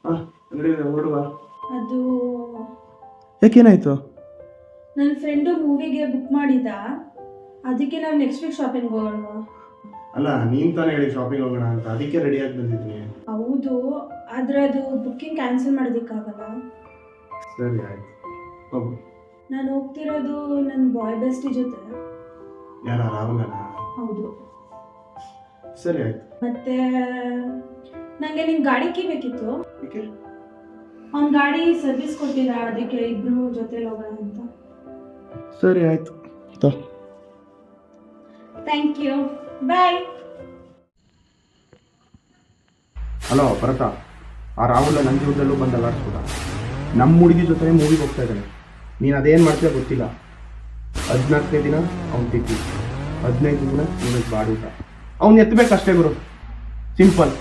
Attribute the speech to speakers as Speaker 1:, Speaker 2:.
Speaker 1: ಹಾಂ ಅಂಗಡಿ ಹೊರಡುವ.
Speaker 2: ಅದು
Speaker 1: ಯಾಕೇನಾಯಿತು?
Speaker 2: ನನ್ನ ಫ್ರೆಂಡು ಮೂವಿಗೆ ಬುಕ್ ಮಾಡಿದ್ದ, ಅದಕ್ಕೆ ನಾವು ನೆಕ್ಸ್ಟ್ ವೀಕ್ ಶಾಪಿಂಗ್ ಹೋಗೋಣ.
Speaker 1: ಅಲ್ಲ ನೀನು ತಾನೇ ಹೇಳಿ ಶಾಪಿಂಗ್ ಹೋಗೋಣ ಅಂತ, ಅದಕ್ಕೆ ರೆಡಿಯಾಗಿ ಬಂದಿದ್ದೀನಿ.
Speaker 2: ಹೌದು, ಆದರೆ ಅದು ಬುಕ್ಕಿಂಗ್ ಕ್ಯಾನ್ಸಲ್ ಮಾಡೋದಕ್ಕಾಗಲ್ಲ.
Speaker 1: ಸರಿ ಆಯ್ತು ಹೋಗು.
Speaker 2: ನಾನು ಹೋಗ್ತಿರೋದು ನನ್ನ ಬಾಯ್ ಬೆಸ್ಟಿ ಜೊತೆ.
Speaker 1: ಯಾರ ರಾಹುಲನ?
Speaker 2: ಹೌದು.
Speaker 1: ಸರಿ ಆಯ್ತು.
Speaker 2: ಮತ್ತೆ ನನಗೆ ನಿನ್ನ ಗಾಡಿ ಕೀ ಬೇಕಿತ್ತು.
Speaker 1: ಓಕೆ.
Speaker 2: ಅವ್ನ ಗಾಡಿ ಸರ್ವಿಸ್ ಕೊಟ್ಟಿಲ್ಲ, ಅದಕ್ಕೆ ಇಬ್ರು ಜೊತೆಲಿ ಹೋಗೋಣ ಅಂತ.
Speaker 1: ಸರಿ ಆಯ್ತು.
Speaker 2: Thank you, bye.
Speaker 1: Hello Bharat, ಆ ರಾಹುಲ ನನ್ನ ಜೀವನದಲ್ಲೂ ಬಂದು ಅಲ್ಲಾಡ್ಸ್ಬಿಡ. ನಮ್ಮ ಹುಡುಗಿ ಜೊತೆ ಮೂವಿಗೆ ಹೋಗ್ತಾ ಇದ್ದಾನೆ. ನೀನು ಅದೇನು ಮಾಡ್ತೀಯ ಗೊತ್ತಿಲ್ಲ. 14ನೇ ದಿನ ಅವ್ನು ತಿಕ್ಕಿ, 15 ದಿನ ನಿಮಗೆ ಬಾಡೂಟ. ಅವ್ನು ಎತ್ತಬೇಕಷ್ಟೇ ಗುರು, ಸಿಂಪಲ್.